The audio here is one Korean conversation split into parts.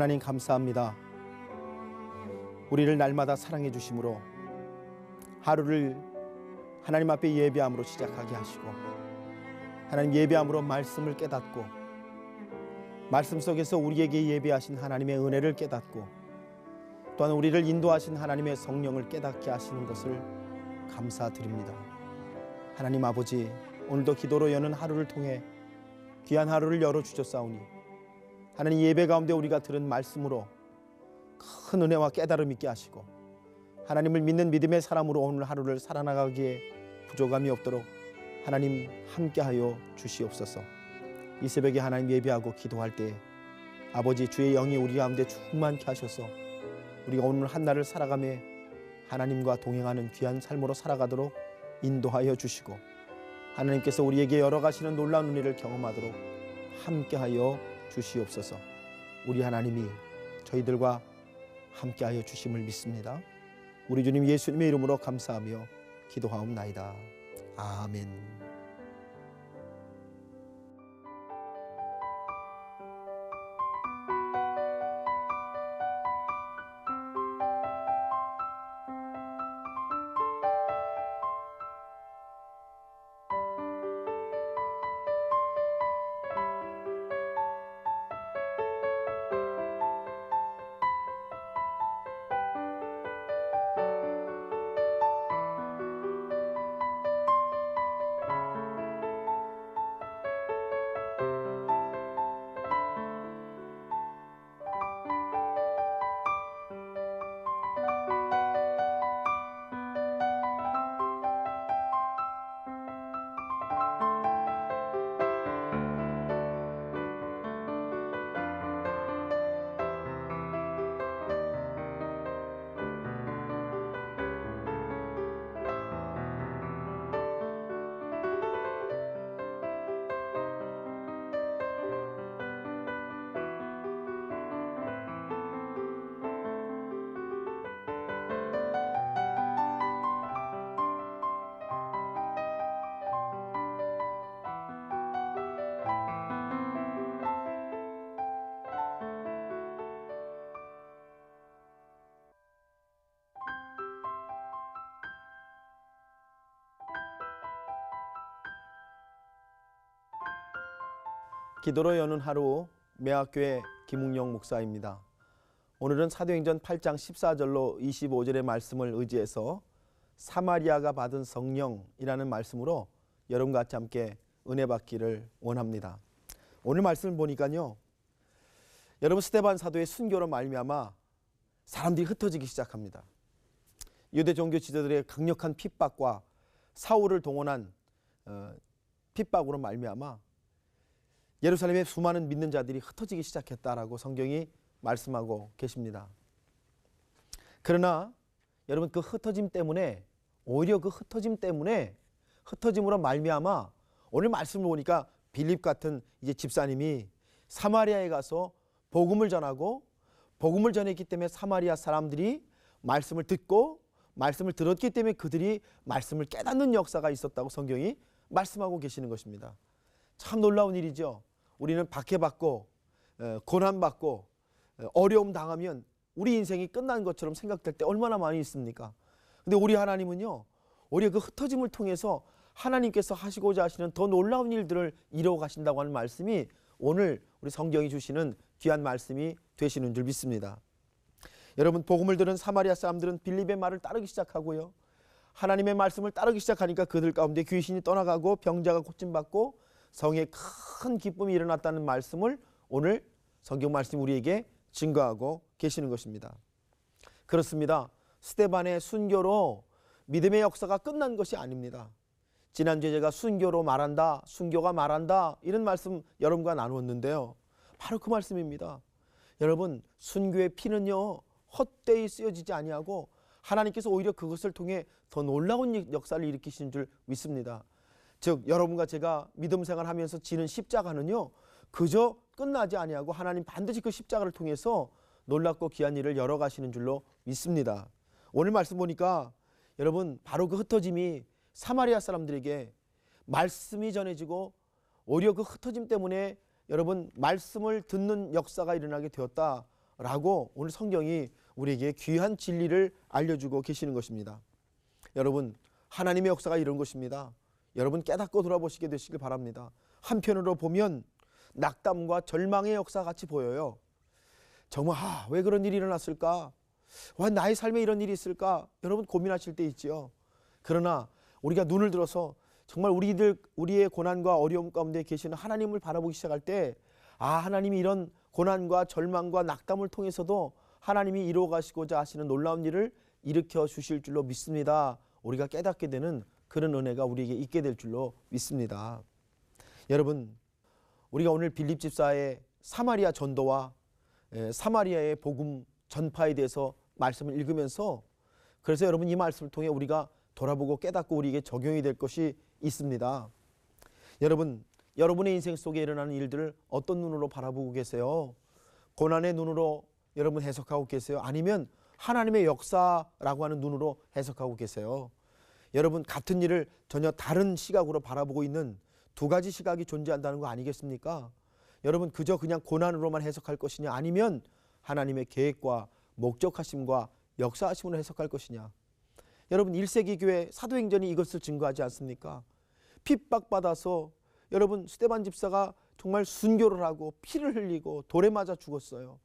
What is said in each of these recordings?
하나님 감사합니다. 우리를 날마다 사랑해 주심으로 하루를 하나님 앞에 예배함으로 시작하게 하시고, 하나님 예배함으로 말씀을 깨닫고, 말씀 속에서 우리에게 예배하신 하나님의 은혜를 깨닫고, 또한 우리를 인도하신 하나님의 성령을 깨닫게 하시는 것을 감사드립니다. 하나님 아버지, 오늘도 기도로 여는 하루를 통해 귀한 하루를 열어주셨사오니 하나님 예배 가운데 우리가 들은 말씀으로 큰 은혜와 깨달음 있게 하시고, 하나님을 믿는 믿음의 사람으로 오늘 하루를 살아나가기에 부족함이 없도록 하나님 함께하여 주시옵소서. 이 새벽에 하나님 예배하고 기도할 때 아버지 주의 영이 우리 가운데 충만케 하셔서 우리가 오늘 한날을 살아가며 하나님과 동행하는 귀한 삶으로 살아가도록 인도하여 주시고, 하나님께서 우리에게 열어가시는 놀라운 은혜를 경험하도록 함께하여 주시옵소서. 우리 하나님이 저희들과 함께하여 주심을 믿습니다. 우리 주님 예수님의 이름으로 감사하며 기도하옵나이다. 아멘. 기도로 여는 하루, 매학교의 김웅영 목사입니다. 오늘은 사도행전 8장 14절로 25절의 말씀을 의지해서 사마리아가 받은 성령이라는 말씀으로 여러분과 같이 함께 은혜 받기를 원합니다. 오늘 말씀을 보니까요, 여러분 스데반 사도의 순교로 말미암아 사람들이 흩어지기 시작합니다. 유대 종교 지도자들의 강력한 핍박과 사울을 동원한 핍박으로 말미암아 예루살렘의 수많은 믿는 자들이 흩어지기 시작했다라고 성경이 말씀하고 계십니다. 그러나 여러분, 그 흩어짐 때문에, 오히려 그 흩어짐 때문에, 흩어짐으로 말미암아 오늘 말씀을 보니까 빌립 같은 이제 집사님이 사마리아에 가서 복음을 전하고, 복음을 전했기 때문에 사마리아 사람들이 말씀을 듣고, 말씀을 들었기 때문에 그들이 말씀을 깨닫는 역사가 있었다고 성경이 말씀하고 계시는 것입니다. 참 놀라운 일이죠. 우리는 박해받고 고난받고 어려움 당하면 우리 인생이 끝난 것처럼 생각될 때 얼마나 많이 있습니까? 근데 우리 하나님은요, 오히려 그 흩어짐을 통해서 하나님께서 하시고자 하시는 더 놀라운 일들을 이루어 가신다고 하는 말씀이 오늘 우리 성경이 주시는 귀한 말씀이 되시는 줄 믿습니다. 여러분, 복음을 들은 사마리아 사람들은 빌립의 말을 따르기 시작하고요, 하나님의 말씀을 따르기 시작하니까 그들 가운데 귀신이 떠나가고 병자가 고침받고 성에 큰 기쁨이 일어났다는 말씀을 오늘 성경 말씀이 우리에게 증거하고 계시는 것입니다. 그렇습니다. 스데반의 순교로 믿음의 역사가 끝난 것이 아닙니다. 지난주에 제가 순교로 말한다, 순교가 말한다, 이런 말씀 여러분과 나누었는데요, 바로 그 말씀입니다. 여러분, 순교의 피는요 헛되이 쓰여지지 아니하고 하나님께서 오히려 그것을 통해 더 놀라운 역사를 일으키신 줄 믿습니다. 즉, 여러분과 제가 믿음 생활하면서 지는 십자가는요 그저 끝나지 아니하고 하나님 반드시 그 십자가를 통해서 놀랍고 귀한 일을 열어가시는 줄로 믿습니다. 오늘 말씀 보니까 여러분, 바로 그 흩어짐이 사마리아 사람들에게 말씀이 전해지고 오히려 그 흩어짐 때문에 여러분 말씀을 듣는 역사가 일어나게 되었다 라고 오늘 성경이 우리에게 귀한 진리를 알려주고 계시는 것입니다. 여러분, 하나님의 역사가 이런 것입니다. 여러분 깨닫고 돌아보시게 되시길 바랍니다. 한편으로 보면 낙담과 절망의 역사 같이 보여요. 정말 왜 그런 일이 일어났을까? 왜 나의 삶에 이런 일이 있을까? 여러분 고민하실 때 있지요. 그러나 우리가 눈을 들어서 정말 우리의 고난과 어려움 가운데 계시는 하나님을 바라보기 시작할 때 하나님이 이런 고난과 절망과 낙담을 통해서도 하나님이 이루어 가시고자 하시는 놀라운 일을 일으켜 주실 줄로 믿습니다. 우리가 깨닫게 되는 그런 은혜가 우리에게 있게 될 줄로 믿습니다. 여러분, 우리가 오늘 빌립 집사의 사마리아 전도와 사마리아의 복음 전파에 대해서 말씀을 읽으면서 그래서 여러분 이 말씀을 통해 우리가 돌아보고 깨닫고 우리에게 적용이 될 것이 있습니다. 여러분, 여러분의 인생 속에 일어나는 일들을 어떤 눈으로 바라보고 계세요? 고난의 눈으로 여러분 해석하고 계세요? 아니면 하나님의 역사라고 하는 눈으로 해석하고 계세요? 여러분, 같은 일을 전혀 다른 시각으로 바라보고 있는 두 가지 시각이 존재한다는 거 아니겠습니까? 여러분, 그저 그냥 고난으로만 해석할 것이냐, 아니면 하나님의 계획과 목적하심과 역사하심으로 해석할 것이냐. 여러분, 1세기 교회 사도행전이 이것을 증거하지 않습니까? 핍박받아서 여러분 스데반 집사가 정말 순교를 하고 피를 흘리고 돌에 맞아 죽었어요.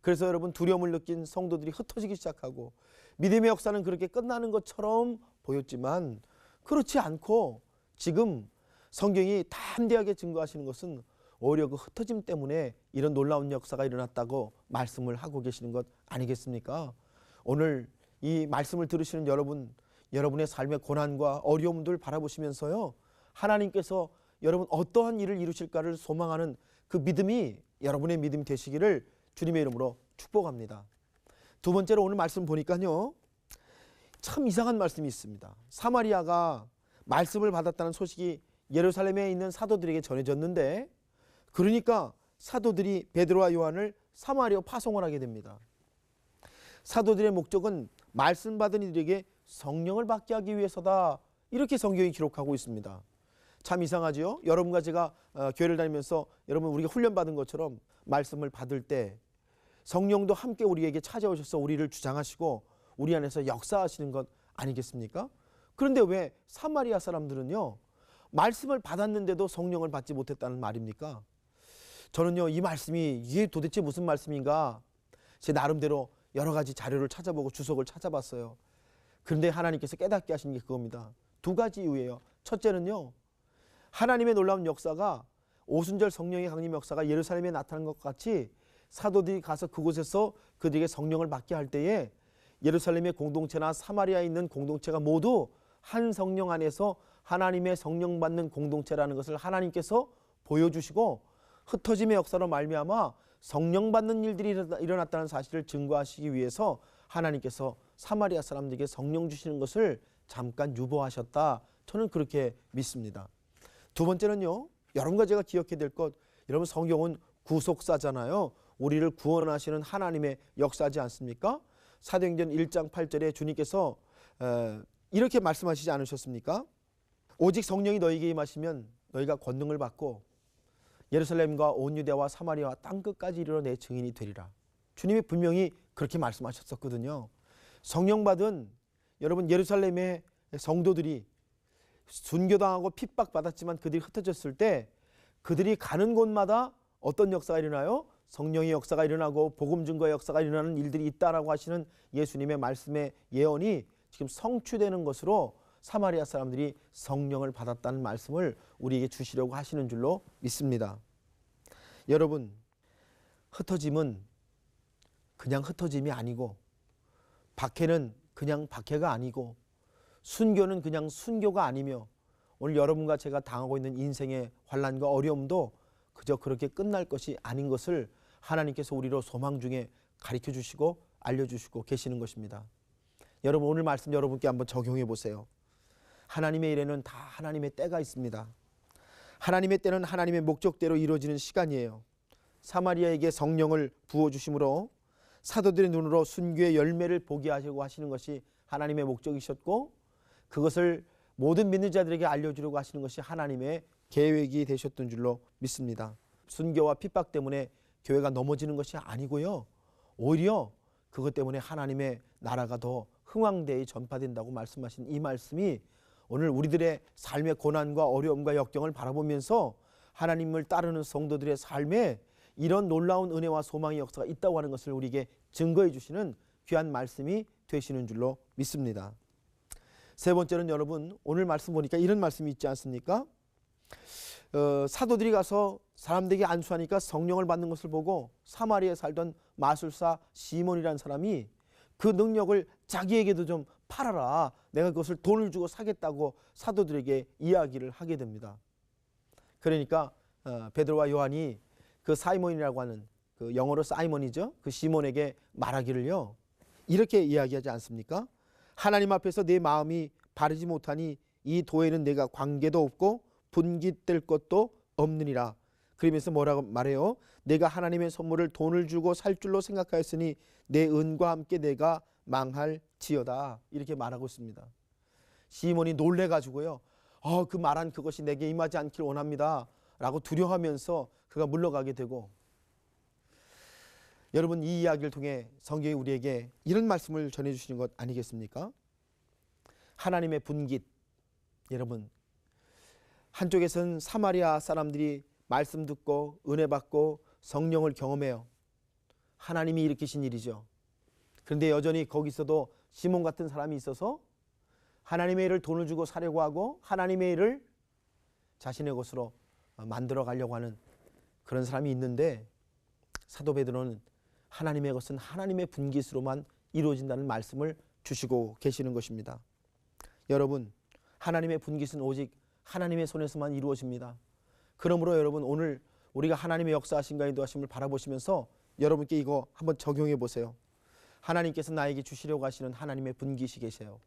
그래서 여러분 두려움을 느낀 성도들이 흩어지기 시작하고 믿음의 역사는 그렇게 끝나는 것처럼 보였지만 그렇지 않고 지금 성경이 담대하게 증거하시는 것은 오히려 그 흩어짐 때문에 이런 놀라운 역사가 일어났다고 말씀을 하고 계시는 것 아니겠습니까? 오늘 이 말씀을 들으시는 여러분, 여러분의 삶의 고난과 어려움들 바라보시면서요, 하나님께서 여러분 어떠한 일을 이루실까를 소망하는 그 믿음이 여러분의 믿음이 되시기를 주님의 이름으로 축복합니다. 두 번째로 오늘 말씀 보니까요, 참 이상한 말씀이 있습니다. 사마리아가 말씀을 받았다는 소식이 예루살렘에 있는 사도들에게 전해졌는데, 그러니까 사도들이 베드로와 요한을 사마리아로 파송을 하게 됩니다. 사도들의 목적은 말씀 받은 이들에게 성령을 받게 하기 위해서다, 이렇게 성경이 기록하고 있습니다. 참 이상하지요? 여러분과 제가 교회를 다니면서 여러분 우리가 훈련받은 것처럼 말씀을 받을 때 성령도 함께 우리에게 찾아오셔서 우리를 주장하시고 우리 안에서 역사하시는 것 아니겠습니까? 그런데 왜 사마리아 사람들은요, 말씀을 받았는데도 성령을 받지 못했다는 말입니까? 저는요, 이 말씀이 이게 도대체 무슨 말씀인가 제 나름대로 여러 가지 자료를 찾아보고 주석을 찾아봤어요. 그런데 하나님께서 깨닫게 하신 게 그겁니다. 두 가지 이유예요. 첫째는요, 하나님의 놀라운 역사가 오순절 성령의 강림 역사가 예루살렘에 나타난 것 같이 사도들이 가서 그곳에서 그들에게 성령을 받게 할 때에 예루살렘의 공동체나 사마리아에 있는 공동체가 모두 한 성령 안에서 하나님의 성령 받는 공동체라는 것을 하나님께서 보여주시고 흩어짐의 역사로 말미암아 성령 받는 일들이 일어났다는 사실을 증거하시기 위해서 하나님께서 사마리아 사람들에게 성령 주시는 것을 잠깐 유보하셨다. 저는 그렇게 믿습니다. 두 번째는요, 여러분과 제가 기억해야 될 것, 여러분 성경은 구속사잖아요. 우리를 구원하시는 하나님의 역사지 않습니까? 사도행전 1장 8절에 주님께서 이렇게 말씀하시지 않으셨습니까? 오직 성령이 너희에게 임하시면 너희가 권능을 받고 예루살렘과 온 유대와 사마리아와 땅끝까지 이르러 내 증인이 되리라. 주님이 분명히 그렇게 말씀하셨었거든요. 성령 받은 여러분 예루살렘의 성도들이 순교당하고 핍박받았지만 그들이 흩어졌을 때 그들이 가는 곳마다 어떤 역사가 일어나요? 성령의 역사가 일어나고 복음 증거의 역사가 일어나는 일들이 있다라고 하시는 예수님의 말씀의 예언이 지금 성취되는 것으로 사마리아 사람들이 성령을 받았다는 말씀을 우리에게 주시려고 하시는 줄로 믿습니다. 여러분, 흩어짐은 그냥 흩어짐이 아니고 박해는 그냥 박해가 아니고 순교는 그냥 순교가 아니며 오늘 여러분과 제가 당하고 있는 인생의 환난과 어려움도 그저 그렇게 끝날 것이 아닌 것을 하나님께서 우리로 소망 중에 가르쳐 주시고 알려주시고 계시는 것입니다. 여러분 오늘 말씀 여러분께 한번 적용해 보세요. 하나님의 일에는 다 하나님의 때가 있습니다. 하나님의 때는 하나님의 목적대로 이루어지는 시간이에요. 사마리아에게 성령을 부어주심으로 사도들의 눈으로 순교의 열매를 보게 하시고 하시는 것이 하나님의 목적이셨고 그것을 모든 믿는 자들에게 알려주려고 하시는 것이 하나님의 계획이 되셨던 줄로 믿습니다. 순교와 핍박 때문에 교회가 넘어지는 것이 아니고요. 오히려 그것 때문에 하나님의 나라가 더 흥왕대에 전파된다고 말씀하신 이 말씀이 오늘 우리들의 삶의 고난과 어려움과 역경을 바라보면서 하나님을 따르는 성도들의 삶에 이런 놀라운 은혜와 소망의 역사가 있다고 하는 것을 우리에게 증거해 주시는 귀한 말씀이 되시는 줄로 믿습니다. 세 번째는 여러분, 오늘 말씀 보니까 이런 말씀이 있지 않습니까? 사도들이 가서 사람들에게 안수하니까 성령을 받는 것을 보고 사마리아에 살던 마술사 시몬이라는 사람이 그 능력을 자기에게도 좀 팔아라, 내가 그것을 돈을 주고 사겠다고 사도들에게 이야기를 하게 됩니다. 그러니까 베드로와 요한이 그 사이몬이라고 하는, 그 영어로 사이몬이죠, 그 시몬에게 말하기를요, 이렇게 이야기하지 않습니까? 하나님 앞에서 내 마음이 바르지 못하니 이 도에는 내가 관계도 없고 분깃될 것도 없느니라. 그러면서 뭐라고 말해요? 내가 하나님의 선물을 돈을 주고 살 줄로 생각하였으니 내 은과 함께 내가 망할지어다. 이렇게 말하고 있습니다. 시몬이 놀래가지고요, 그 말한 그것이 내게 임하지 않길 원합니다 라고 두려워하면서 그가 물러가게 되고, 여러분, 이 이야기를 통해 성경이 우리에게 이런 말씀을 전해주시는 것 아니겠습니까? 하나님의 분깃. 여러분, 한쪽에서는 사마리아 사람들이 말씀 듣고 은혜 받고 성령을 경험해요. 하나님이 일으키신 일이죠. 그런데 여전히 거기서도 시몬 같은 사람이 있어서 하나님의 일을 돈을 주고 사려고 하고 하나님의 일을 자신의 것으로 만들어 가려고 하는 그런 사람이 있는데, 사도 베드로는 하나님의 것은 하나님의 분깃으로만 이루어진다는 말씀을 주시고 계시는 것입니다. 여러분, 하나님의 분깃은 오직 하나님의 손에서만 이루어집니다. 그러므로 여러분, 오늘 우리가 하나님의 역사하심과 인도하심을 바라보시면서 여러분께 이거 한번 적용해 보세요. 하나님께서 나에게 주시려고 하시는 하나님의 분깃이 계세요.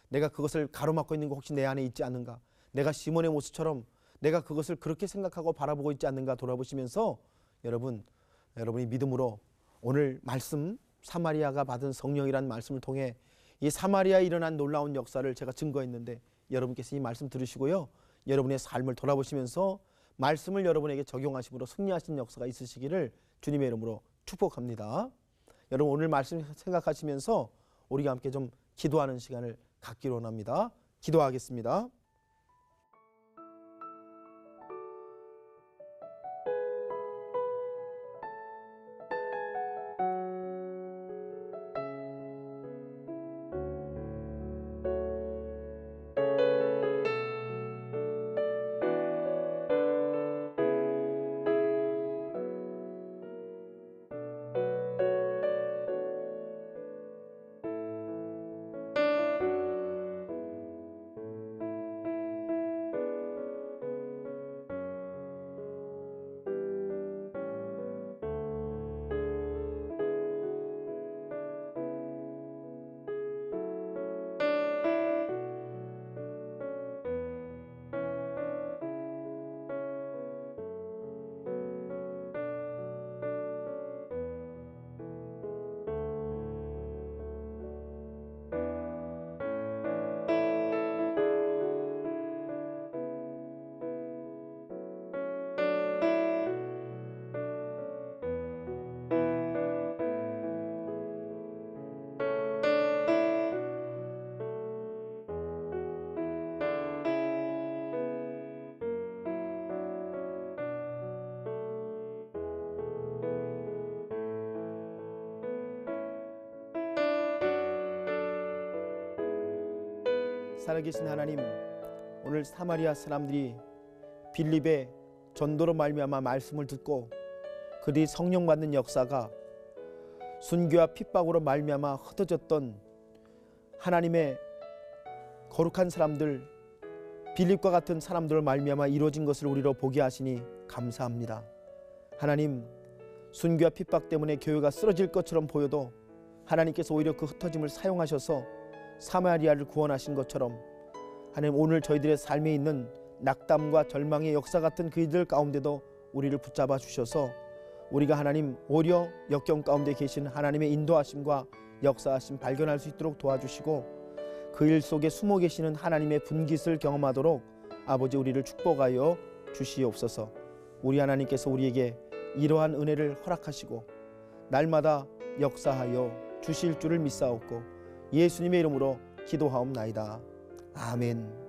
내가 그것을 가로막고 있는 거 혹시 내 안에 있지 않는가? 내가 시몬의 모습처럼 내가 그것을 그렇게 생각하고 바라보고 있지 않는가 돌아보시면서 여러분이 믿음으로 오늘 말씀, 사마리아가 받은 성령이라는 말씀을 통해 이 사마리아에 일어난 놀라운 역사를 제가 증거했는데, 여러분께서 이 말씀 들으시고요, 여러분의 삶을 돌아보시면서 말씀을 여러분에게 적용하심으로 승리하신 역사가 있으시기를 주님의 이름으로 축복합니다. 여러분, 오늘 말씀 생각하시면서 우리가 함께 좀 기도하는 시간을 갖기로 원합니다. 기도하겠습니다. 살아계신 하나님, 오늘 사마리아 사람들이 빌립의 전도로 말미암아 말씀을 듣고 그들이 성령 받는 역사가 순교와 핍박으로 말미암아 흩어졌던 하나님의 거룩한 사람들, 빌립과 같은 사람들로 말미암아 이루어진 것을 우리로 보게 하시니 감사합니다. 하나님, 순교와 핍박 때문에 교회가 쓰러질 것처럼 보여도 하나님께서 오히려 그 흩어짐을 사용하셔서 사마리아를 구원하신 것처럼, 하나님, 오늘 저희들의 삶에 있는 낙담과 절망의 역사 같은 그이들 가운데도 우리를 붙잡아 주셔서 우리가 하나님 오히려 역경 가운데 계신 하나님의 인도하심과 역사하심 발견할 수 있도록 도와주시고, 그 일 속에 숨어 계시는 하나님의 분깃을 경험하도록 아버지 우리를 축복하여 주시옵소서. 우리 하나님께서 우리에게 이러한 은혜를 허락하시고 날마다 역사하여 주실 줄을 믿사옵고 예수님의 이름으로 기도하옵나이다. 아멘.